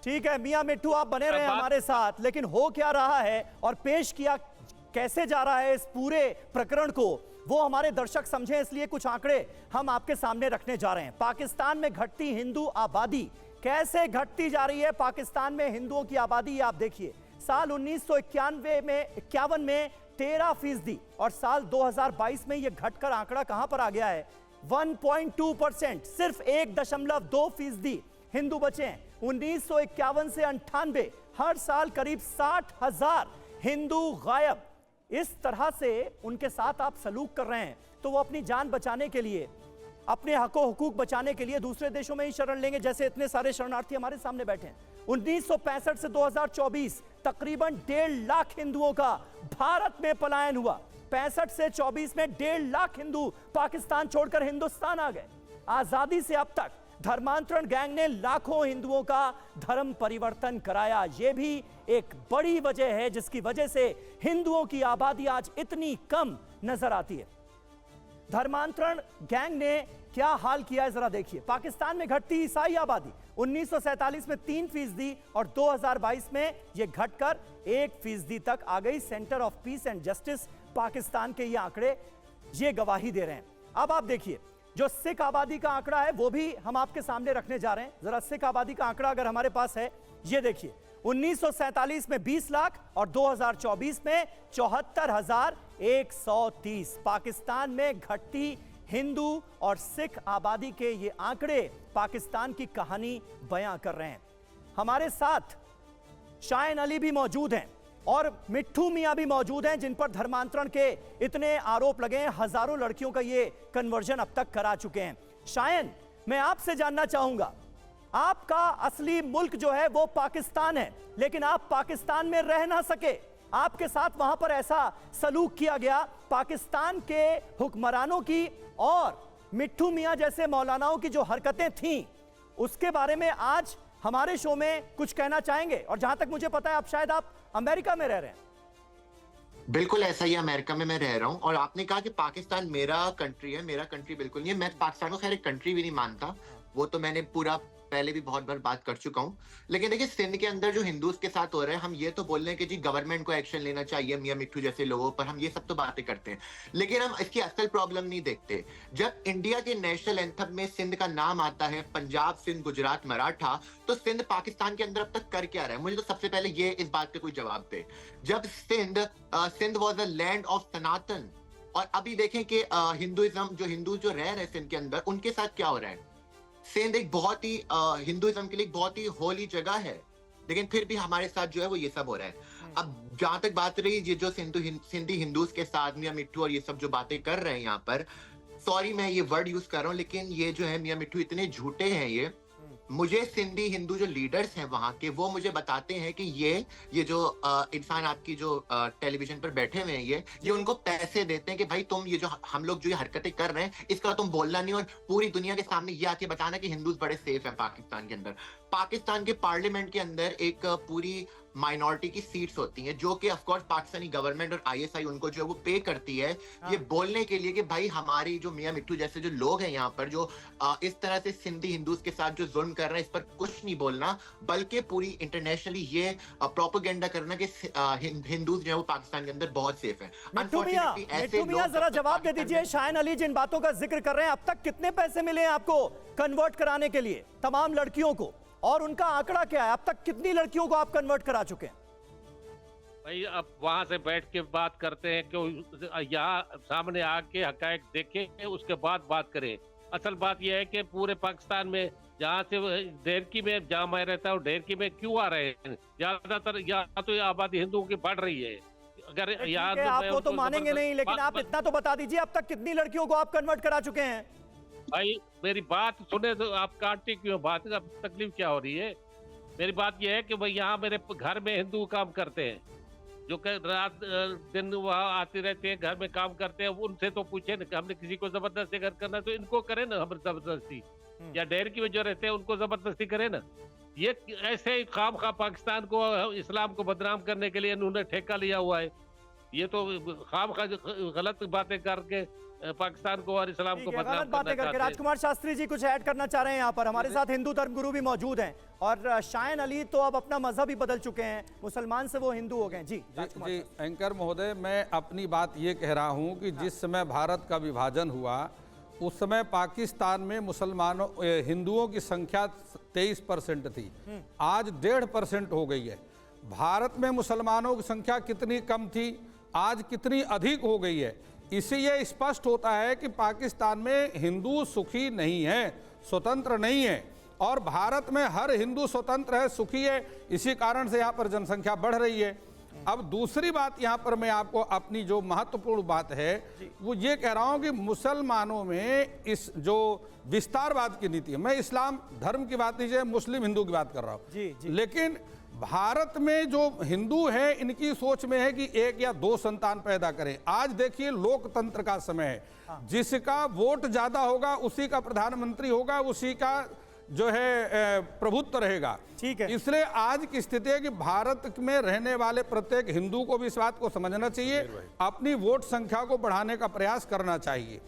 ठीक है मियां मिट्ठू, आप बने रहे हमारे साथ, लेकिन हो क्या रहा है और पेश किया कैसे जा रहा है इस पूरे प्रकरण को, वो हमारे दर्शक समझें, इसलिए कुछ आंकड़े हम आपके सामने रखने जा रहे हैं। पाकिस्तान में घटती हिंदू आबादी कैसे घटती जा रही है। पाकिस्तान में हिंदुओं की आबादी आप देखिए, साल 1991 में 13% और साल 2022 में यह घटकर आंकड़ा कहां पर आ गया है 1.2%। सिर्फ 1.2% हिंदू बचे हैं। 1951 से 98 हर साल करीब 60,000 हिंदू गायब। इस तरह से उनके साथ आप सलूक कर रहे हैं तो वो अपनी जान बचाने के लिए, अपने हको हुकूक बचाने के लिए दूसरे देशों में ही शरण लेंगे, जैसे इतने सारे शरणार्थी हमारे सामने बैठे हैं। 1965 से 2024 तकरीबन 1.5 लाख हिंदुओं का भारत में पलायन हुआ। 65 से 24 में 1.5 लाख हिंदू पाकिस्तान छोड़कर हिंदुस्तान आ गए। आजादी से अब तक धर्मांतरण गैंग ने लाखों हिंदुओं का धर्म परिवर्तन कराया। यह भी एक बड़ी वजह है जिसकी वजह से हिंदुओं की आबादी आज इतनी कम नजर आती है। धर्मांतरण गैंग ने क्या हाल किया है जरा देखिए। पाकिस्तान में घटती ईसाई आबादी 1947 में 3% और 2022 में यह घटकर 1% तक आ गई। Centre of peace and justice Pakistan के ये आंकड़े ये गवाही दे रहे हैं। अब आप देखिए जो सिख आबादी का आंकड़ा है वो भी हम आपके सामने रखने जा रहे हैं। जरा सिख आबादी का आंकड़ा अगर हमारे पास है, ये देखिए 1947 में 20 लाख और 2024 में 74,130। पाकिस्तान में घटती हिंदू और सिख आबादी के ये आंकड़े पाकिस्तान की कहानी बयां कर रहे हैं। हमारे साथ शायन अली भी मौजूद हैं और मिट्ठू मियां भी मौजूद हैं, जिन पर धर्मांतरण के इतने आरोप लगे हैं। हजारों लड़कियों का ये कन्वर्जन अब तक करा चुके हैं। शायन, मैं आपसे जानना चाहूंगा, आपका असली मुल्क जो है वो पाकिस्तान है, लेकिन आप पाकिस्तान में रह ना सके, आपके साथ वहां पर ऐसा सलूक किया गया। पाकिस्तान के हुक्मरानों की और मिट्ठू मियां जैसे मौलानाओं की जो हरकतें थीं उसके बारे में आज हमारे शो में कुछ कहना चाहेंगे। और जहां तक मुझे पता है आप शायद अमेरिका में रह रहे हैं। बिल्कुल ऐसा ही, अमेरिका में मैं रह रहा हूं। और आपने कहा कि पाकिस्तान मेरा कंट्री है, मेरा कंट्री बिल्कुल नहीं है। मैं पाकिस्तान को खैर एक कंट्री भी नहीं मानता, वो तो मैंने पूरा पहले भी बहुत बार बात कर चुका हूं। लेकिन देखिए सिंध के अंदर जो हिंदूज के साथ हो रहा है, हम ये तो बोल रहे हैं कि जी गवर्नमेंट को एक्शन लेना चाहिए मियां मिट्ठू जैसे लोगों पर, हम ये सब तो बातें करते हैं, लेकिन हम इसकी असल प्रॉब्लम नहीं देखते। जब इंडिया के नेशनल एंथम में सिंध का नाम आता है, पंजाब, सिंध, गुजरात, मराठा, तो सिंध पाकिस्तान के अंदर अब तक कर क्या रहा है? मुझे तो सबसे पहले ये इस बात का कोई जवाब दे। जब Sindh was a land of Sanatan, और अभी देखें कि हिंदुइज्म, जो हिंदू जो रह रहे हैं सिंध के अंदर, उनके साथ क्या हो रहा है। सिंध एक बहुत ही हिंदुइज्म के लिए बहुत ही होली जगह है, लेकिन फिर भी हमारे साथ जो है वो ये सब हो रहा है। अब जहां तक बात रही ये जो सिंधी हिंदूज के साथ मियां मिट्ठू और ये सब जो बातें कर रहे हैं यहाँ पर, सॉरी मैं ये वर्ड यूज कर रहा हूँ, लेकिन ये जो है मियां मिट्ठू इतने झूठे हैं। ये मुझे सिंधी हिंदू जो लीडर्स हैं वहां के, वो मुझे बताते हैं कि ये जो इंसान आपकी जो टेलीविजन पर बैठे हुए हैं, ये उनको पैसे देते हैं कि भाई तुम ये जो हम लोग जो ये हरकतें कर रहे हैं इसका तुम बोलना नहीं, और पूरी दुनिया के सामने ये आके बताना कि हिंदूज बड़े सेफ हैं पाकिस्तान के अंदर। पाकिस्तान के पार्लियामेंट के अंदर एक पूरी माइनॉरिटी की सीट्स होती हैं, जो कि ऑफ कोर्स पाकिस्तानी गवर्नमेंट और आईएसआई उनको जो है वो पे करती है ये बोलने के लिए कि भाई हमारी जो मियां मिट्ठू जैसे जो लोग हैं यहाँ पर, जो इस तरह से सिंधी हिंदूज के साथ जो जुल्म कर रहे हैं, इस पर कुछ नहीं बोलना, बल्कि पूरी इंटरनेशनली ये प्रोपेगेंडा करना कि हिंदूज जो है वो पाकिस्तान के अंदर बहुत सेफ है। मिट्ठू मियां जरा जवाब दे दीजिए, शायन अली जिन बातों का जिक्र कर रहे हैं, अब तक कितने पैसे मिले हैं आपको कन्वर्ट कराने के लिए तमाम लड़कियों को, और उनका आंकड़ा क्या है? अब तक कितनी लड़कियों को आप कन्वर्ट करा चुके हैं? भाई अब वहां से बैठ के बात करते हैं कि यहाँ सामने आके हकायक देखें उसके बाद बात करें। असल बात यह है कि पूरे पाकिस्तान में जहाँ से ढेरकी में जहाँ मैं रहता हूँ, ढेरकी में क्यों आ रहे हैं ज्यादातर, यहाँ तो आबादी हिंदुओं की बढ़ रही है। अगर यहाँ आपको तो मानेंगे नहीं, लेकिन आप इतना तो बता दीजिए अब तक कितनी लड़कियों को आप कन्वर्ट करा चुके हैं? भाई मेरी बात सुने तो आप काटते क्यों? बात का तकलीफ क्या हो रही है? मेरी बात यह है कि भाई यहाँ मेरे घर में हिंदू काम करते हैं, जो रात दिन वहाँ आते रहते हैं, घर में काम करते हैं, उनसे तो पूछे ना। हमने किसी को जबरदस्ती अगर करना तो इनको करे ना, हम जबरदस्ती, या डेर की जो रहते हैं उनको जबरदस्ती करे ना। ये ऐसे ही खाम खा पाकिस्तान को, इस्लाम को बदनाम करने के लिए इन्होंने ठेका लिया हुआ है। ये तो खाम खा गलत बातें करके पाकिस्तान को और इस्लाम को ठीक है, बदनाम गलत बातें करना करके चाहते हैं। राजकुमार शास्त्री जी कुछ ऐड करना चाह रहे हैं यहाँ पर। हमारे साथ हिंदू धर्मगुरु भी मौजूद हैं और शायन अली तो अब अपना मजहब ही बदल चुके हैं, मुसलमान से वो हिंदू हो गए हैं। जी राजकुमार जी एंकर महोदय, मैं अपनी बात ये कह रहा हूँ कि जिस समय भारत का विभाजन हुआ उस समय पाकिस्तान में मुसलमानों हिंदुओं की संख्या 23% थी, आज 1.5% हो गई है। भारत में मुसलमानों की संख्या कितनी कम थी, आज कितनी अधिक हो गई है। इससे ये स्पष्ट होता है कि पाकिस्तान में हिंदू सुखी नहीं है, स्वतंत्र नहीं है, और भारत में हर हिंदू स्वतंत्र है, सुखी है। इसी कारण से यहाँ पर जनसंख्या बढ़ रही है। अब दूसरी बात यहाँ पर मैं आपको अपनी जो महत्वपूर्ण बात है वो ये कह रहा हूँ कि मुसलमानों में इस जो विस्तारवाद की नीति है, मैं इस्लाम धर्म की बात नहीं, मुस्लिम हिंदू की बात कर रहा हूँ, लेकिन भारत में जो हिंदू हैं इनकी सोच में है कि 1 या 2 संतान पैदा करें। आज देखिए लोकतंत्र का समय है, जिसका वोट ज्यादा होगा उसी का प्रधानमंत्री होगा, उसी का जो है प्रभुत्व रहेगा। ठीक है, इसलिए आज की स्थिति है कि भारत में रहने वाले प्रत्येक हिंदू को भी इस बात को समझना चाहिए, अपनी वोट संख्या को बढ़ाने का प्रयास करना चाहिए।